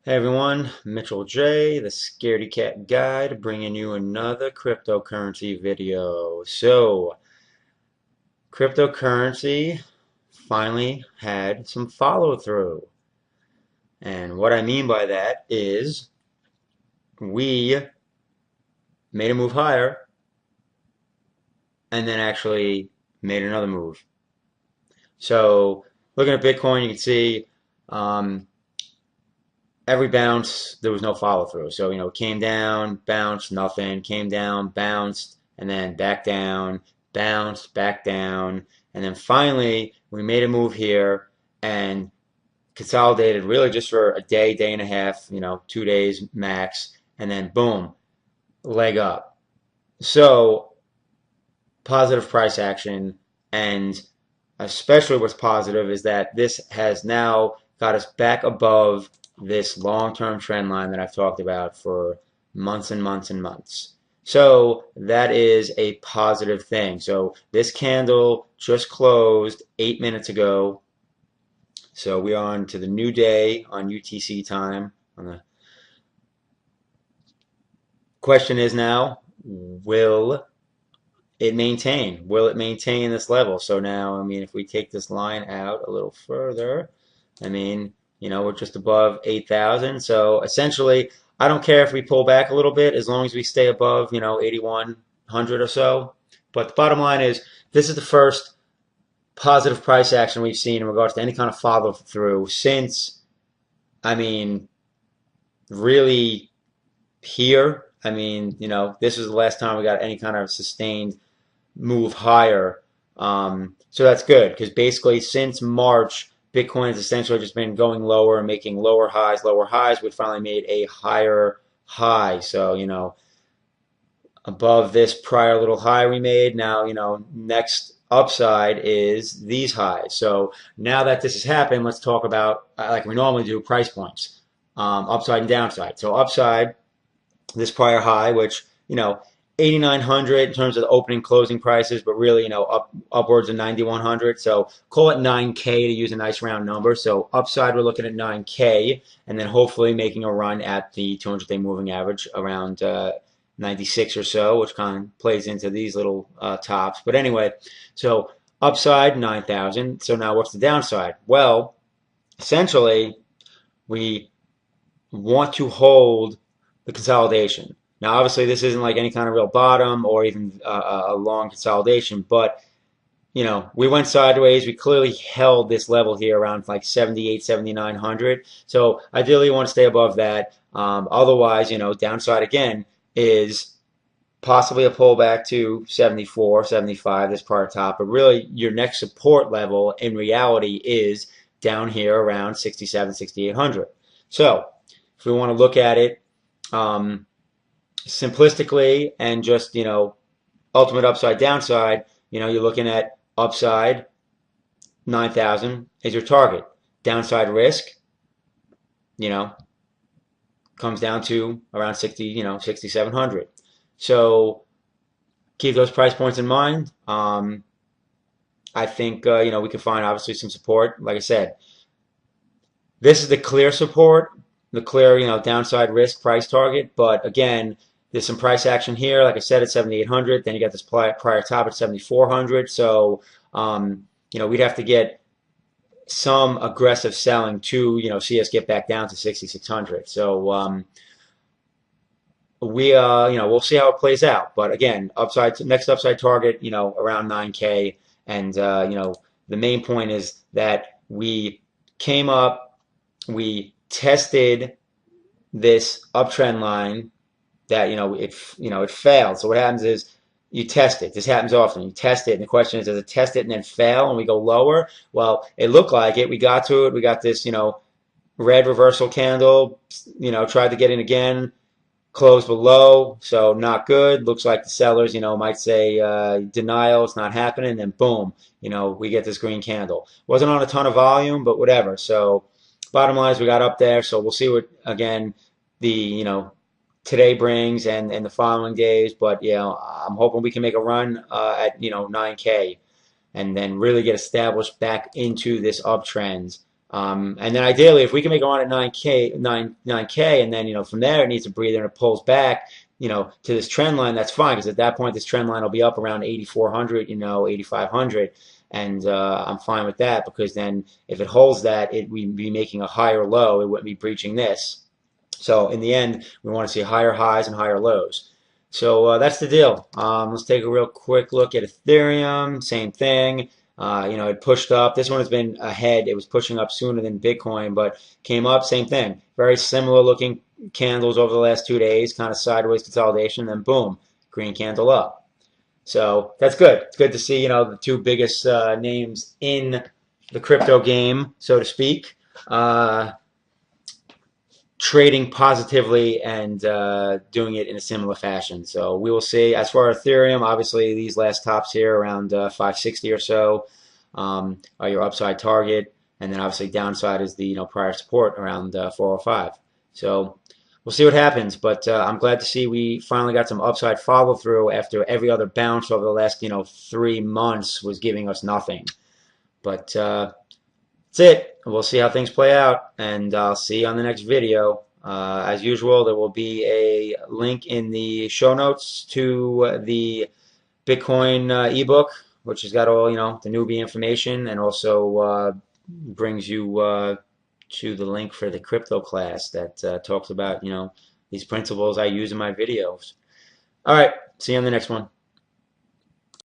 Hey everyone, Mitchell J, the Scaredy Cat Guide, bringing you another cryptocurrency video. So, cryptocurrency finally had some follow through. And what I mean by that is we made a move higher and then actually made another move. So, looking at Bitcoin, you can see um, every bounce, there was no follow through. So, it came down, bounced, nothing, came down, bounced, and then back down, bounced, back down. And then finally, we made a move here and consolidated really just for a day, day and a half, 2 days max. And then boom, leg up. So, positive price action. And especially what's positive is that this has now got us back above this long-term trend line that I've talked about for months and months and months. So that is a positive thing. So this candle just closed 8 minutes ago. So we're on to the new day on UTC time. The question is now, will it maintain? Will it maintain this level? So now, if we take this line out a little further, we're just above 8,000. So essentially, I don't care if we pull back a little bit as long as we stay above, 8,100 or so. But the bottom line is, this is the first positive price action we've seen in regards to any kind of follow through since, I mean, really here. This was the last time we got any kind of sustained move higher. So that's good because basically since March, Bitcoin has essentially just been going lower and making lower highs, lower highs. We finally made a higher high. So, above this prior little high we made, now, next upside is these highs. So now that this has happened, let's talk about, like we normally do, price points, upside and downside. So upside, this prior high, which, 8,900 in terms of the opening closing prices, but really, upwards of 9,100. So call it 9K to use a nice round number. So upside, we're looking at 9K, and then hopefully making a run at the 200-day moving average around 96 or so, which kind of plays into these little tops. But anyway, so upside 9,000. So now what's the downside? Well, essentially, we want to hold the consolidation. Now, obviously, this isn't like any kind of real bottom or even a long consolidation, but we went sideways. We clearly held this level here around like 78, 7,900. So ideally, you want to stay above that. Otherwise, downside again is possibly a pullback to 74, 75, this prior top. But really, your next support level in reality is down here around 67, 6,800. So if we want to look at it, simplistically and just, ultimate upside downside, you're looking at upside 9,000 is your target. Downside risk, comes down to around 60, 6,700. So keep those price points in mind. I think, we can find obviously some support. Like I said, this is the clear support, the clear, downside risk price target. But again, there's some price action here. Like I said, at 7,800. Then you got this prior top at 7,400. So, we'd have to get some aggressive selling to, see us get back down to 6,600. So, we'll see how it plays out. But again, next upside target, around 9K. And, the main point is that we came up, we tested this uptrend line that it failed. So what happens is you test it. This happens often. You test it, and the question is, does it test it and then fail, and we go lower? Well, it looked like it. We got to it. We got this, red reversal candle. Tried to get in again, closed below, so not good. Looks like the sellers, might say denial. It's not happening. And then boom, we get this green candle. Wasn't on a ton of volume, but whatever. So bottom line is we got up there. So we'll see what again the today brings and the following days. But I'm hoping we can make a run at 9K and then really get established back into this uptrend. And then ideally, if we can make a run at 9K, and then from there it needs to breathe and it pulls back, to this trend line, that's fine because at that point this trend line will be up around 8,400, 8,500, and I'm fine with that because then if it holds that, it would be making a higher low. It wouldn't be breaching this. So in the end, we want to see higher highs and higher lows. So that's the deal. Let's take a real quick look at Ethereum. Same thing. It pushed up. This one has been ahead. It was pushing up sooner than Bitcoin, but came up. Same thing. Very similar looking candles over the last 2 days, kind of sideways consolidation. Then boom, green candle up. So that's good. It's good to see the two biggest names in the crypto game, so to speak. Trading positively and doing it in a similar fashion. So we will see. As for Ethereum, obviously these last tops here around 560 or so are your upside target, and then obviously downside is the prior support around 405. So we'll see what happens, but I'm glad to see we finally got some upside follow through after every other bounce over the last 3 months was giving us nothing. But that's it. We'll see how things play out, and I'll see you on the next video. As usual, there will be a link in the show notes to the Bitcoin ebook, which has got all the newbie information, and also brings you to the link for the crypto class that talks about these principles I use in my videos. All right, see you on the next one.